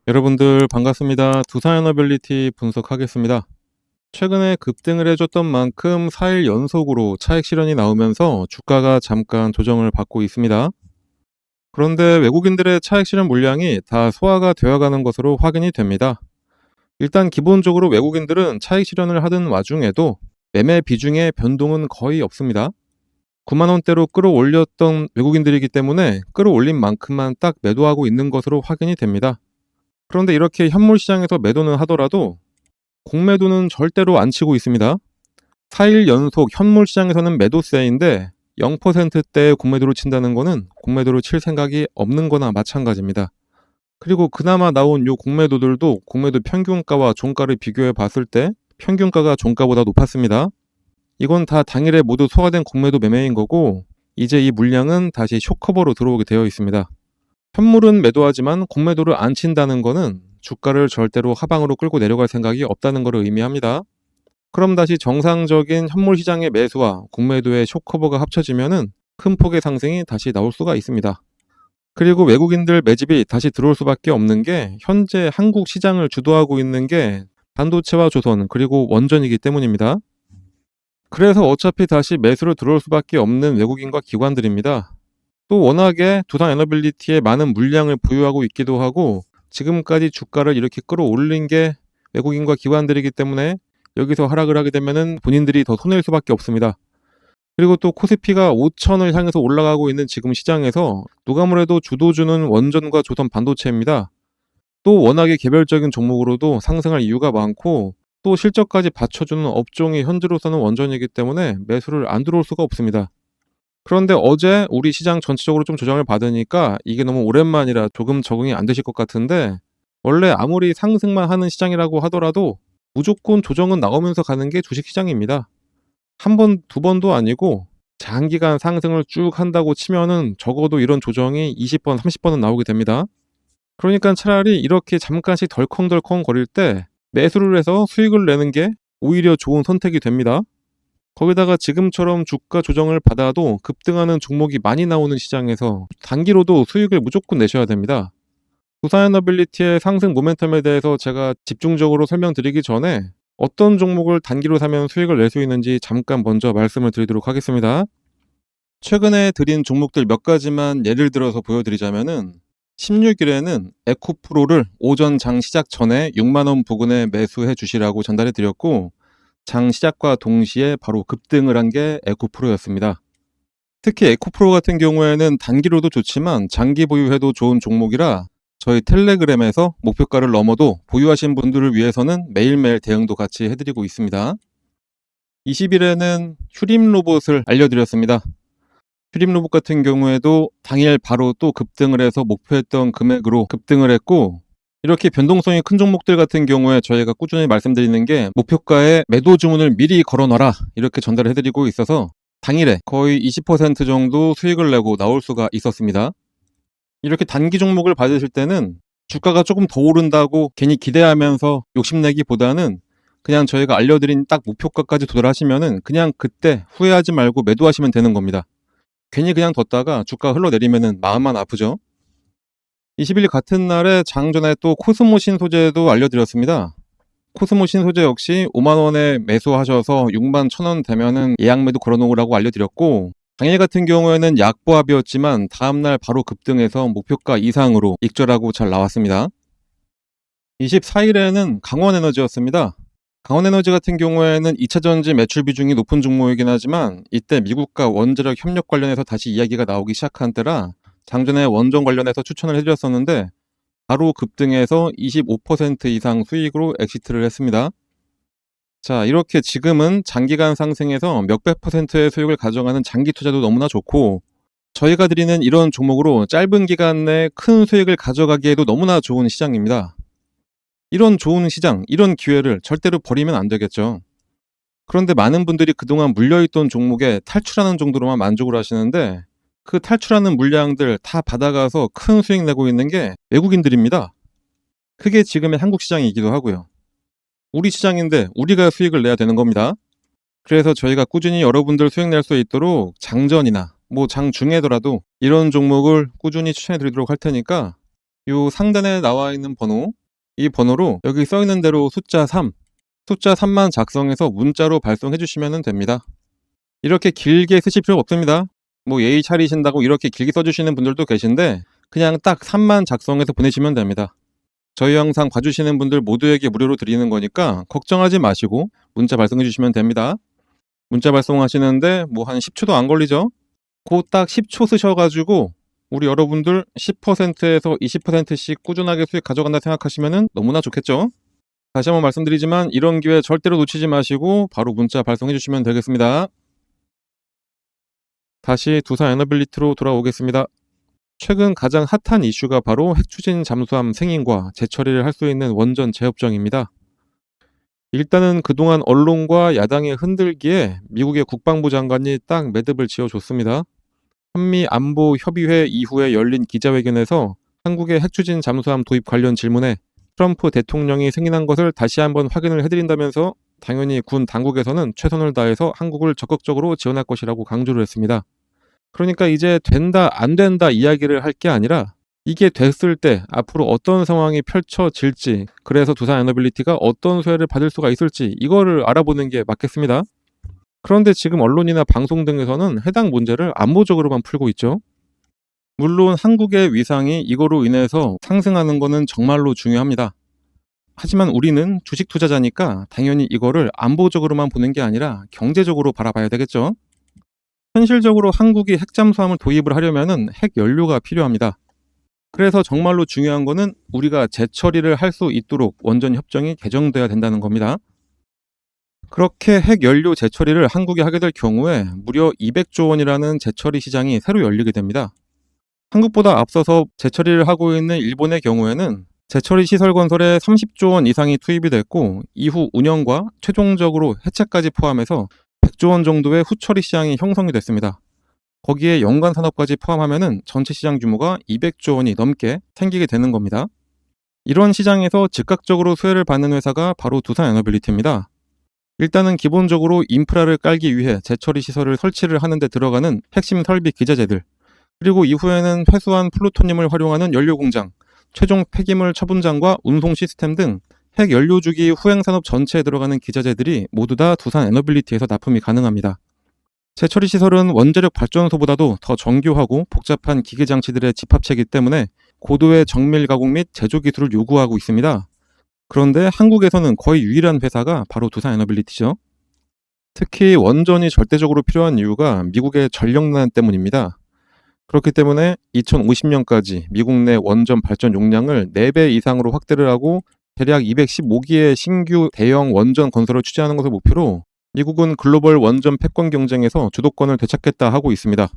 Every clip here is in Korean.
여러분들 반갑습니다. 두산에너빌리티 분석하겠습니다. 최근에 급등을 해줬던 만큼 4일 연속으로 차익 실현이 나오면서 주가가 잠깐 조정을 받고 있습니다. 그런데 외국인들의 차익 실현 물량이 다 소화가 되어가는 것으로 확인이 됩니다. 일단 기본적으로 외국인들은 차익 실현을 하던 와중에도 매매 비중의 변동은 거의 없습니다. 9만 원대로 끌어올렸던 외국인들이기 때문에 끌어올린 만큼만 딱 매도하고 있는 것으로 확인이 됩니다. 그런데 이렇게 현물 시장에서 매도는 하더라도 공매도는 절대로 안 치고 있습니다. 4일 연속 현물 시장에서는 매도세인데 0%대의 공매도로 친다는 거는 공매도로 칠 생각이 없는 거나 마찬가지입니다. 그리고 그나마 나온 요 공매도들도 공매도 평균가와 종가를 비교해 봤을 때 평균가가 종가보다 높았습니다. 이건 다 당일에 모두 소화된 공매도 매매인 거고, 이제 이 물량은 다시 쇼커버로 들어오게 되어 있습니다. 현물은 매도하지만 공매도를 안 친다는 거는 주가를 절대로 하방으로 끌고 내려갈 생각이 없다는 것을 의미합니다. 그럼 다시 정상적인 현물 시장의 매수와 공매도의 쇼커버가 합쳐지면은 큰 폭의 상승이 다시 나올 수가 있습니다. 그리고 외국인들 매집이 다시 들어올 수밖에 없는 게 현재 한국 시장을 주도하고 있는 게 반도체와 조선 그리고 원전이기 때문입니다. 그래서 어차피 다시 매수로 들어올 수밖에 없는 외국인과 기관들입니다. 또 워낙에 두산에너빌리티에 많은 물량을 보유하고 있기도 하고 지금까지 주가를 이렇게 끌어올린 게 외국인과 기관들이기 때문에 여기서 하락을 하게 되면은 본인들이 더 손해일 수밖에 없습니다. 그리고 또 코스피가 5천을 향해서 올라가고 있는 지금 시장에서 누가 뭐래도 주도주는 원전과 조선 반도체입니다. 또 워낙에 개별적인 종목으로도 상승할 이유가 많고 또 실적까지 받쳐주는 업종이 현재로서는 원전이기 때문에 매수를 안 들어올 수가 없습니다. 그런데 어제 우리 시장 전체적으로 좀 조정을 받으니까 이게 너무 오랜만이라 조금 적응이 안 되실 것 같은데, 원래 아무리 상승만 하는 시장이라고 하더라도 무조건 조정은 나오면서 가는 게 주식시장입니다. 한 번, 두 번도 아니고 장기간 상승을 쭉 한다고 치면은 적어도 이런 조정이 20번, 30번은 나오게 됩니다. 그러니까 차라리 이렇게 잠깐씩 덜컹덜컹 거릴 때 매수를 해서 수익을 내는 게 오히려 좋은 선택이 됩니다. 거기다가 지금처럼 주가 조정을 받아도 급등하는 종목이 많이 나오는 시장에서 단기로도 수익을 무조건 내셔야 됩니다. 두산에너빌리티의 상승 모멘텀에 대해서 제가 집중적으로 설명드리기 전에 어떤 종목을 단기로 사면 수익을 낼 수 있는지 잠깐 먼저 말씀을 드리도록 하겠습니다. 최근에 드린 종목들 몇 가지만 예를 들어서 보여드리자면은 16일에는 에코프로를 오전 장 시작 전에 6만원 부근에 매수해 주시라고 전달해 드렸고, 장 시작과 동시에 바로 급등을 한 게 에코프로였습니다. 특히 에코프로 같은 경우에는 단기로도 좋지만 장기 보유해도 좋은 종목이라 저희 텔레그램에서 목표가를 넘어도 보유하신 분들을 위해서는 매일매일 대응도 같이 해드리고 있습니다. 20일에는 휴림 로봇을 알려드렸습니다. 휴림 로봇 같은 경우에도 당일 바로 또 급등을 해서 목표했던 금액으로 급등을 했고, 이렇게 변동성이 큰 종목들 같은 경우에 저희가 꾸준히 말씀드리는 게 목표가에 매도 주문을 미리 걸어놔라 이렇게 전달을 해드리고 있어서 당일에 거의 20% 정도 수익을 내고 나올 수가 있었습니다. 이렇게 단기 종목을 받으실 때는 주가가 조금 더 오른다고 괜히 기대하면서 욕심내기보다는 그냥 저희가 알려드린 딱 목표가까지 도달하시면은 그냥 그때 후회하지 말고 매도하시면 되는 겁니다. 괜히 그냥 뒀다가 주가 흘러내리면은 마음만 아프죠. 20일 같은 날에 장전에 또 코스모 신소재도 알려드렸습니다. 코스모 신소재 역시 5만원에 매수하셔서 6만 1천원 되면은 예약 매도 걸어놓으라고 알려드렸고, 당일 같은 경우에는 약보합이었지만 다음날 바로 급등해서 목표가 이상으로 익절하고 잘 나왔습니다. 24일에는 강원에너지였습니다. 강원에너지 같은 경우에는 2차전지 매출 비중이 높은 종목이긴 하지만 이때 미국과 원자력 협력 관련해서 다시 이야기가 나오기 시작한 때라 장전에 원전 관련해서 추천을 해드렸었는데 바로 급등해서 25% 이상 수익으로 엑시트를 했습니다. 자, 이렇게 지금은 장기간 상승해서 몇백 퍼센트의 수익을 가져가는 장기 투자도 너무나 좋고, 저희가 드리는 이런 종목으로 짧은 기간 내에 큰 수익을 가져가기에도 너무나 좋은 시장입니다. 이런 좋은 시장, 이런 기회를 절대로 버리면 안 되겠죠. 그런데 많은 분들이 그동안 물려있던 종목에 탈출하는 정도로만 만족을 하시는데 그 탈출하는 물량들 다 받아가서 큰 수익 내고 있는 게 외국인들입니다. 그게 지금의 한국 시장이기도 하고요. 우리 시장인데 우리가 수익을 내야 되는 겁니다. 그래서 저희가 꾸준히 여러분들 수익 낼 수 있도록 장전이나 뭐 장중에더라도 이런 종목을 꾸준히 추천해 드리도록 할 테니까 요 상단에 나와 있는 번호, 이 번호로 여기 써 있는 대로 숫자 3만 작성해서 문자로 발송해 주시면 됩니다. 이렇게 길게 쓰실 필요 없습니다. 뭐 예의 차리신다고 이렇게 길게 써주시는 분들도 계신데 그냥 딱 3만 작성해서 보내시면 됩니다. 저희 영상 봐주시는 분들 모두에게 무료로 드리는 거니까 걱정하지 마시고 문자 발송해 주시면 됩니다. 문자 발송하시는데 뭐 한 10초도 안 걸리죠? 그 딱 10초 쓰셔가지고 우리 여러분들 10%에서 20%씩 꾸준하게 수익 가져간다 생각하시면 너무나 좋겠죠? 다시 한번 말씀드리지만 이런 기회 절대로 놓치지 마시고 바로 문자 발송해 주시면 되겠습니다. 다시 두산 에너빌리티로 돌아오겠습니다. 최근 가장 핫한 이슈가 바로 핵추진 잠수함 승인과 재처리를 할 수 있는 원전 재협정입니다. 일단은 그동안 언론과 야당의 흔들기에 미국의 국방부 장관이 딱 매듭을 지어줬습니다. 한미 안보 협의회 이후에 열린 기자회견에서 한국의 핵추진 잠수함 도입 관련 질문에 트럼프 대통령이 승인한 것을 다시 한번 확인을 해드린다면서 당연히 군 당국에서는 최선을 다해서 한국을 적극적으로 지원할 것이라고 강조를 했습니다. 그러니까 이제 된다 안 된다 이야기를 할 게 아니라 이게 됐을 때 앞으로 어떤 상황이 펼쳐질지, 그래서 두산 에너빌리티가 어떤 수혜를 받을 수가 있을지 이거를 알아보는 게 맞겠습니다. 그런데 지금 언론이나 방송 등에서는 해당 문제를 안보적으로만 풀고 있죠. 물론 한국의 위상이 이거로 인해서 상승하는 거는 정말로 중요합니다. 하지만 우리는 주식 투자자니까 당연히 이거를 안보적으로만 보는 게 아니라 경제적으로 바라봐야 되겠죠. 현실적으로 한국이 핵잠수함을 도입을 하려면 핵연료가 필요합니다. 그래서 정말로 중요한 거는 우리가 재처리를 할 수 있도록 원전 협정이 개정돼야 된다는 겁니다. 그렇게 핵연료 재처리를 한국이 하게 될 경우에 무려 200조 원이라는 재처리 시장이 새로 열리게 됩니다. 한국보다 앞서서 재처리를 하고 있는 일본의 경우에는 재처리 시설 건설에 30조 원 이상이 투입이 됐고 이후 운영과 최종적으로 해체까지 포함해서 100조 원 정도의 후처리 시장이 형성이 됐습니다. 거기에 연관 산업까지 포함하면 전체 시장 규모가 200조 원이 넘게 생기게 되는 겁니다. 이런 시장에서 즉각적으로 수혜를 받는 회사가 바로 두산 에너빌리티입니다. 일단은 기본적으로 인프라를 깔기 위해 재처리 시설을 설치를 하는 데 들어가는 핵심 설비 기자재들, 그리고 이후에는 회수한 플루토늄을 활용하는 연료 공장, 최종 폐기물 처분장과 운송 시스템 등 핵연료주기 후행산업 전체에 들어가는 기자재들이 모두 다 두산 에너빌리티에서 납품이 가능합니다. 재처리 시설은 원자력 발전소보다도 더 정교하고 복잡한 기계장치들의 집합체이기 때문에 고도의 정밀 가공 및 제조 기술을 요구하고 있습니다. 그런데 한국에서는 거의 유일한 회사가 바로 두산 에너빌리티죠. 특히 원전이 절대적으로 필요한 이유가 미국의 전력난 때문입니다. 그렇기 때문에 2050년까지 미국 내 원전 발전 용량을 4배 이상으로 확대를 하고 대략 215기의 신규 대형 원전 건설을 추진하는 것을 목표로 미국은 글로벌 원전 패권 경쟁에서 주도권을 되찾겠다 하고 있습니다.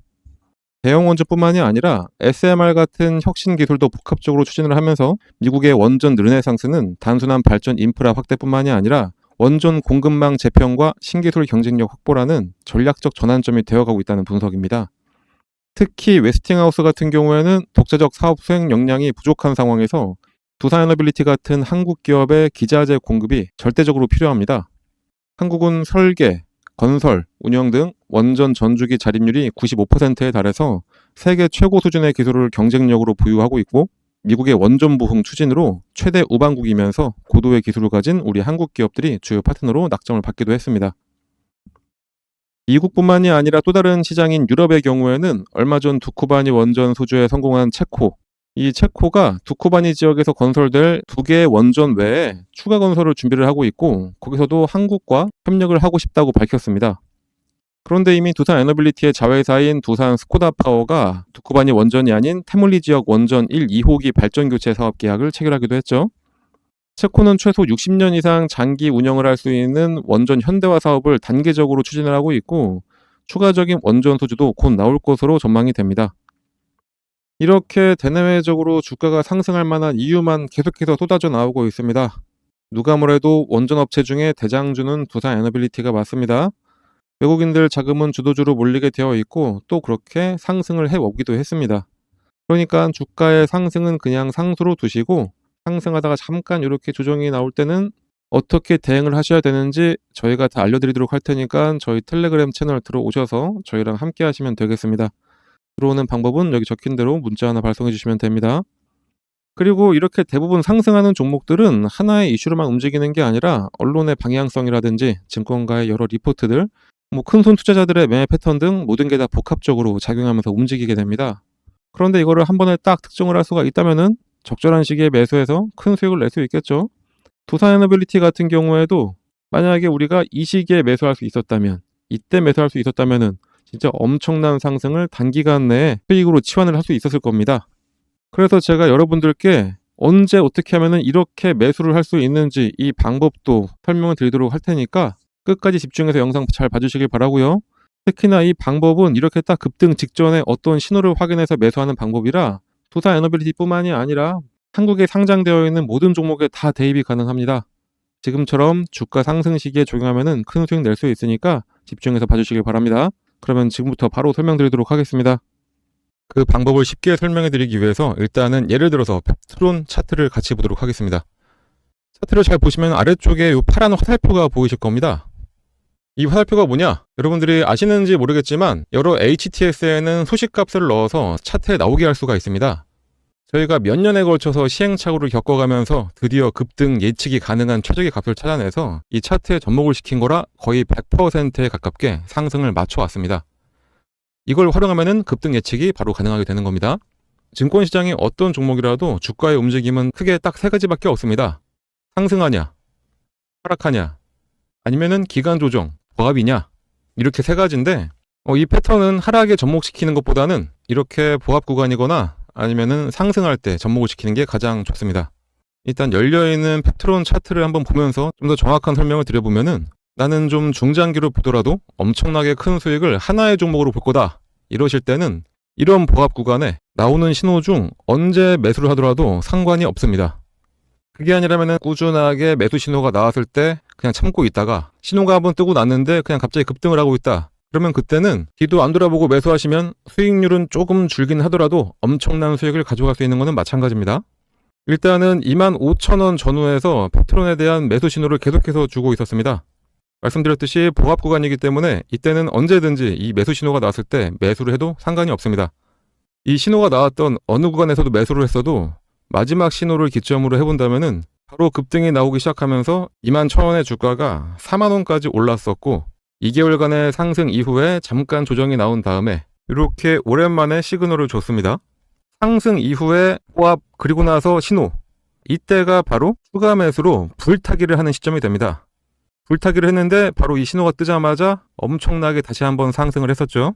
대형 원전뿐만이 아니라 SMR 같은 혁신 기술도 복합적으로 추진을 하면서 미국의 원전 르네상스는 단순한 발전 인프라 확대뿐만이 아니라 원전 공급망 재편과 신기술 경쟁력 확보라는 전략적 전환점이 되어가고 있다는 분석입니다. 특히 웨스팅하우스 같은 경우에는 독자적 사업 수행 역량이 부족한 상황에서 두산에너빌리티 같은 한국 기업의 기자재 공급이 절대적으로 필요합니다. 한국은 설계, 건설, 운영 등 원전 전주기 자립률이 95%에 달해서 세계 최고 수준의 기술을 경쟁력으로 보유하고 있고 미국의 원전 부흥 추진으로 최대 우방국이면서 고도의 기술을 가진 우리 한국 기업들이 주요 파트너로 낙점을 받기도 했습니다. 미국뿐만이 아니라 또 다른 시장인 유럽의 경우에는 얼마 전 두쿠바니 원전 소주에 성공한 체코, 이 체코가 두쿠바니 지역에서 건설될 2개의 원전 외에 추가 건설을 준비를 하고 있고 거기서도 한국과 협력을 하고 싶다고 밝혔습니다. 그런데 이미 두산 에너빌리티의 자회사인 두산 스코다파워가 두쿠바니 원전이 아닌 태물리 지역 원전 1, 2호기 발전 교체 사업 계약을 체결하기도 했죠. 체코는 최소 60년 이상 장기 운영을 할 수 있는 원전 현대화 사업을 단계적으로 추진을 하고 있고 추가적인 원전 소주도 곧 나올 것으로 전망이 됩니다. 이렇게 대내외적으로 주가가 상승할 만한 이유만 계속해서 쏟아져 나오고 있습니다. 누가 뭐래도 원전업체 중에 대장주는 두산 에너빌리티가 맞습니다. 외국인들 자금은 주도주로 몰리게 되어 있고 또 그렇게 상승을 해오기도 했습니다. 그러니까 주가의 상승은 그냥 상수로 두시고 상승하다가 잠깐 이렇게 조정이 나올 때는 어떻게 대응을 하셔야 되는지 저희가 다 알려드리도록 할 테니까 저희 텔레그램 채널 들어오셔서 저희랑 함께 하시면 되겠습니다. 들어오는 방법은 여기 적힌 대로 문자 하나 발송해 주시면 됩니다. 그리고 이렇게 대부분 상승하는 종목들은 하나의 이슈로만 움직이는 게 아니라 언론의 방향성이라든지 증권가의 여러 리포트들, 큰손 투자자들의 매매 패턴 등 모든 게 다 복합적으로 작용하면서 움직이게 됩니다. 그런데 이거를 한 번에 딱 특정을 할 수가 있다면은 적절한 시기에 매수해서 큰 수익을 낼 수 있겠죠. 두산에너빌리티 같은 경우에도 만약에 우리가 이 시기에 매수할 수 있었다면, 이때 매수할 수 있었다면은 진짜 엄청난 상승을 단기간 내에 수익으로 치환을 할 수 있었을 겁니다. 그래서 제가 여러분들께 언제 어떻게 하면은 이렇게 매수를 할 수 있는지 이 방법도 설명을 드리도록 할 테니까 끝까지 집중해서 영상 잘 봐주시길 바라고요. 특히나 이 방법은 이렇게 딱 급등 직전에 어떤 신호를 확인해서 매수하는 방법이라 두산에너빌리티뿐만이 아니라 한국에 상장되어 있는 모든 종목에 다 대입이 가능합니다. 지금처럼 주가 상승 시기에 적용하면은 큰 수익 낼 수 있으니까 집중해서 봐주시길 바랍니다. 그러면 지금부터 바로 설명드리도록 하겠습니다. 그 방법을 쉽게 설명해 드리기 위해서 일단은 예를 들어서 펩트론 차트를 같이 보도록 하겠습니다. 차트를 잘 보시면 아래쪽에 이 파란 화살표가 보이실 겁니다. 이 화살표가 뭐냐? 여러분들이 아시는지 모르겠지만 여러 HTS에는 소식값을 넣어서 차트에 나오게 할 수가 있습니다. 저희가 몇 년에 걸쳐서 시행착오를 겪어가면서 드디어 급등 예측이 가능한 최적의 값을 찾아내서 이 차트에 접목을 시킨 거라 거의 100%에 가깝게 상승을 맞춰왔습니다. 이걸 활용하면 급등 예측이 바로 가능하게 되는 겁니다. 증권시장의 어떤 종목이라도 주가의 움직임은 크게 딱 세 가지밖에 없습니다. 상승하냐, 하락하냐, 아니면은 기간 조정, 보합이냐, 이렇게 세 가지인데 이 패턴은 하락에 접목시키는 것보다는 이렇게 보합 구간이거나 아니면은 상승할 때 접목을 시키는 게 가장 좋습니다. 일단 열려있는 펩트론 차트를 한번 보면서 좀 더 정확한 설명을 드려보면은 나는 좀 중장기로 보더라도 엄청나게 큰 수익을 하나의 종목으로 볼 거다. 이러실 때는 이런 보합 구간에 나오는 신호 중 언제 매수를 하더라도 상관이 없습니다. 그게 아니라면 꾸준하게 매수 신호가 나왔을 때 그냥 참고 있다가 신호가 한번 뜨고 났는데 그냥 갑자기 급등을 하고 있다. 그러면 그때는 뒤도 안 돌아보고 매수하시면 수익률은 조금 줄긴 하더라도 엄청난 수익을 가져갈 수 있는 것은 마찬가지입니다. 일단은 25,000원 전후에서 펩트론에 대한 매수 신호를 계속해서 주고 있었습니다. 말씀드렸듯이 보합 구간이기 때문에 이때는 언제든지 이 매수 신호가 나왔을 때 매수를 해도 상관이 없습니다. 이 신호가 나왔던 어느 구간에서도 매수를 했어도 마지막 신호를 기점으로 해본다면은 바로 급등이 나오기 시작하면서 21,000원의 주가가 40,000원까지 올랐었고 2개월간의 상승 이후에 잠깐 조정이 나온 다음에 이렇게 오랜만에 시그널을 줬습니다. 상승 이후에 보합 그리고 나서 신호, 이때가 바로 추가 매수로 불타기를 하는 시점이 됩니다. 불타기를 했는데 바로 이 신호가 뜨자마자 엄청나게 다시 한번 상승을 했었죠.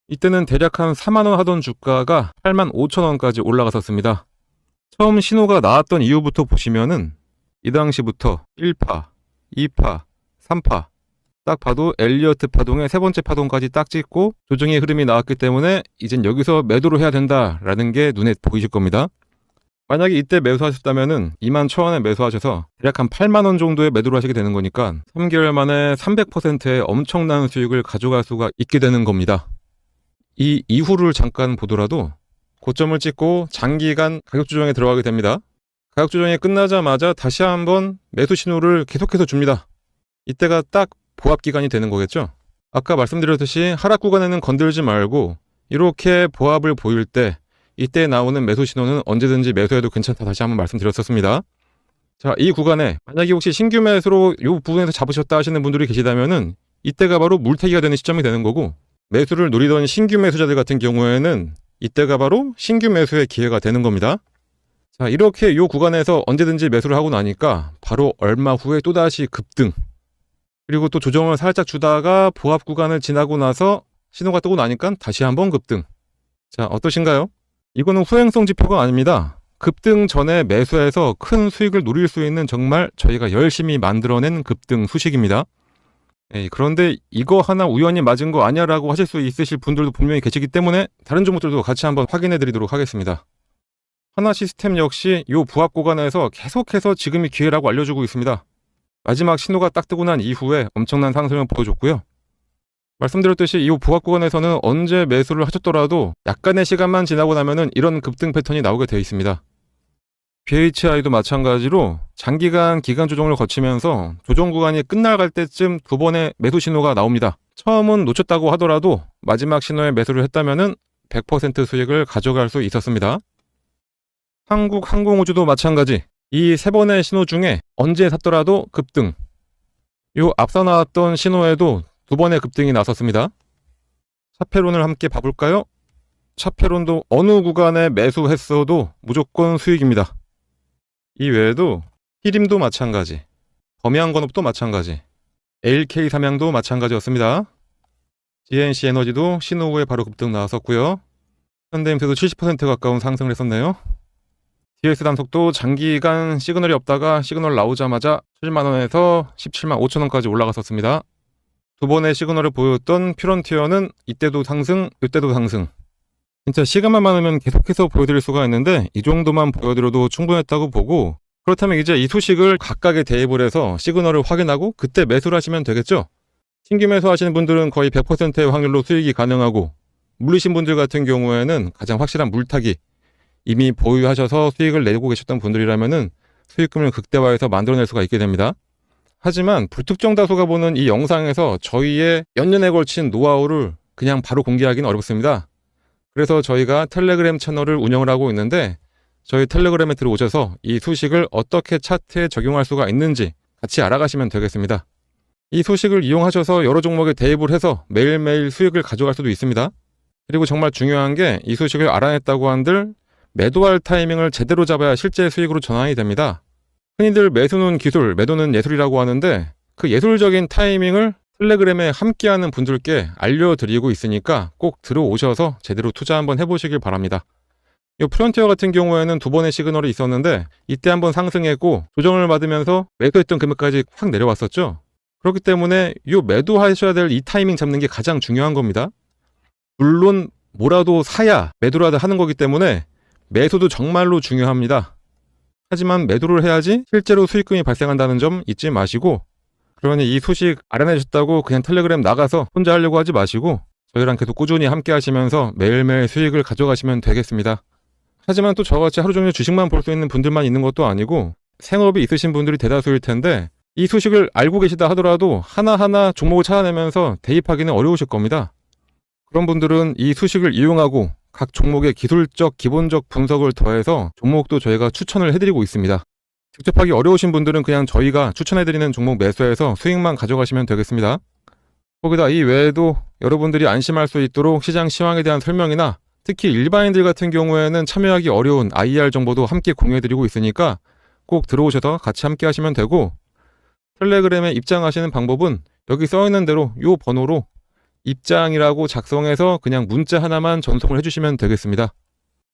이때는 대략 한 40,000원 하던 주가가 85,000원까지 올라갔었습니다. 처음 신호가 나왔던 이후부터 보시면은 이 당시부터 1파, 2파, 3파 딱 봐도 엘리어트 파동의 세 번째 파동까지 딱 찍고 조정의 흐름이 나왔기 때문에 이젠 여기서 매도를 해야 된다라는 게 눈에 보이실 겁니다. 만약에 이때 매수하셨다면은 21,000원에 매수하셔서 대략 한 80,000원 정도의 매도를 하시게 되는 거니까 3개월 만에 300%의 엄청난 수익을 가져갈 수가 있게 되는 겁니다. 이 이후를 잠깐 보더라도 고점을 찍고 장기간 가격 조정에 들어가게 됩니다. 가격 조정이 끝나자마자 다시 한번 매수 신호를 계속해서 줍니다. 이때가 딱 보합 기간이 되는 거겠죠. 아까 말씀드렸듯이 하락 구간에는 건들지 말고 이렇게 보합을 보일 때 이때 나오는 매수 신호는 언제든지 매수해도 괜찮다 다시 한번 말씀드렸었습니다. 자, 이 구간에 만약에 혹시 신규 매수로 이 부분에서 잡으셨다 하시는 분들이 계시다면은 이때가 바로 물타기가 되는 시점이 되는 거고 매수를 노리던 신규 매수자들 같은 경우에는 이때가 바로 신규 매수의 기회가 되는 겁니다. 자, 이렇게 이 구간에서 언제든지 매수를 하고 나니까 바로 얼마 후에 또다시 급등 그리고 또 조정을 살짝 주다가 보합 구간을 지나고 나서 신호가 뜨고 나니까 다시 한번 급등. 자, 어떠신가요? 이거는 후행성 지표가 아닙니다. 급등 전에 매수해서 큰 수익을 노릴 수 있는 정말 저희가 열심히 만들어낸 급등 수식입니다. 그런데 이거 하나 우연히 맞은 거 아니야 라고 하실 수 있으실 분들도 분명히 계시기 때문에 다른 종목들도 같이 한번 확인해 드리도록 하겠습니다. 하나시스템 역시 이 부합 구간에서 계속해서 지금이 기회라고 알려주고 있습니다. 마지막 신호가 딱 뜨고 난 이후에 엄청난 상승을 보여줬고요. 말씀드렸듯이 이 부합 구간에서는 언제 매수를 하셨더라도 약간의 시간만 지나고 나면은 이런 급등 패턴이 나오게 되어 있습니다. BHI도 마찬가지로 장기간 기간 조정을 거치면서 조정 구간이 끝나갈 때쯤 두 번의 매수 신호가 나옵니다. 처음은 놓쳤다고 하더라도 마지막 신호에 매수를 했다면은 100% 수익을 가져갈 수 있었습니다. 한국항공우주도 마찬가지. 이 3번의 신호 중에 언제 샀더라도 급등. 요 앞서 나왔던 신호에도 2번의 급등이 나섰습니다. 차페론을 함께 봐볼까요? 차페론도 어느 구간에 매수했어도 무조건 수익입니다. 이 외에도 히림도 마찬가지, 범양건업도 마찬가지, LK 삼양도 마찬가지였습니다. GNC 에너지도 신호 후에 바로 급등 나왔었고요. 현대임스도 70% 가까운 상승을 했었네요. DS 단속도 장기간 시그널이 없다가 시그널 나오자마자 7만원에서 17만 5천원까지 올라갔었습니다. 2번의 시그널을 보였던 퓨런티어는 이때도 상승, 이때도 상승. 진짜 시간만 많으면 계속해서 보여드릴 수가 있는데 이 정도만 보여드려도 충분했다고 보고, 그렇다면 이제 이 소식을 각각에 대입을 해서 시그널을 확인하고 그때 매수를 하시면 되겠죠. 신규 매수하시는 분들은 거의 100%의 확률로 수익이 가능하고, 물리신 분들 같은 경우에는 가장 확실한 물타기, 이미 보유하셔서 수익을 내고 계셨던 분들이라면은 수익금을 극대화해서 만들어낼 수가 있게 됩니다. 하지만 불특정 다수가 보는 이 영상에서 저희의 몇 년에 걸친 노하우를 그냥 바로 공개하기는 어렵습니다. 그래서 저희가 텔레그램 채널을 운영을 하고 있는데, 저희 텔레그램에 들어오셔서 이 소식을 어떻게 차트에 적용할 수가 있는지 같이 알아가시면 되겠습니다. 이 소식을 이용하셔서 여러 종목에 대입을 해서 매일매일 수익을 가져갈 수도 있습니다. 그리고 정말 중요한 게, 이 소식을 알아냈다고 한들 매도할 타이밍을 제대로 잡아야 실제 수익으로 전환이 됩니다. 흔히들 매수는 기술, 매도는 예술이라고 하는데, 그 예술적인 타이밍을 텔레그램에 함께하는 분들께 알려드리고 있으니까 꼭 들어오셔서 제대로 투자 한번 해보시길 바랍니다. 이 프론티어 같은 경우에는 2번의 시그널이 있었는데 이때 한번 상승했고 조정을 받으면서 매도했던 금액까지 확 내려왔었죠. 그렇기 때문에 이 매도하셔야 될 이 타이밍 잡는 게 가장 중요한 겁니다. 물론 뭐라도 사야 매도라도 하는 거기 때문에 매수도 정말로 중요합니다. 하지만 매도를 해야지 실제로 수익금이 발생한다는 점 잊지 마시고, 그러니 이 소식 알아내셨다고 그냥 텔레그램 나가서 혼자 하려고 하지 마시고 저희랑 계속 꾸준히 함께 하시면서 매일매일 수익을 가져가시면 되겠습니다. 하지만 또 저같이 하루 종일 주식만 볼 수 있는 분들만 있는 것도 아니고 생업이 있으신 분들이 대다수일 텐데, 이 소식을 알고 계시다 하더라도 하나하나 종목을 찾아내면서 대입하기는 어려우실 겁니다. 그런 분들은 이 소식을 이용하고 각 종목의 기술적, 기본적 분석을 더해서 종목도 저희가 추천을 해드리고 있습니다. 직접 하기 어려우신 분들은 그냥 저희가 추천해드리는 종목 매수해서 수익만 가져가시면 되겠습니다. 거기다 이 외에도 여러분들이 안심할 수 있도록 시장 시황에 대한 설명이나 특히 일반인들 같은 경우에는 참여하기 어려운 IR 정보도 함께 공유해드리고 있으니까 꼭 들어오셔서 같이 함께 하시면 되고, 텔레그램에 입장하시는 방법은 여기 써있는 대로 이 번호로 입장이라고 작성해서 그냥 문자 하나만 전송을 해주시면 되겠습니다.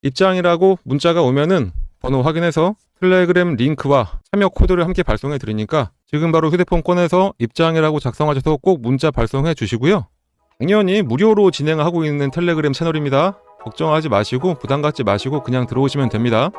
입장이라고 문자가 오면은 번호 확인해서 텔레그램 링크와 참여 코드를 함께 발송해 드리니까 지금 바로 휴대폰 꺼내서 입장이라고 작성하셔서 꼭 문자 발송해 주시고요. 당연히 무료로 진행하고 있는 텔레그램 채널입니다. 걱정하지 마시고 부담 갖지 마시고 그냥 들어오시면 됩니다.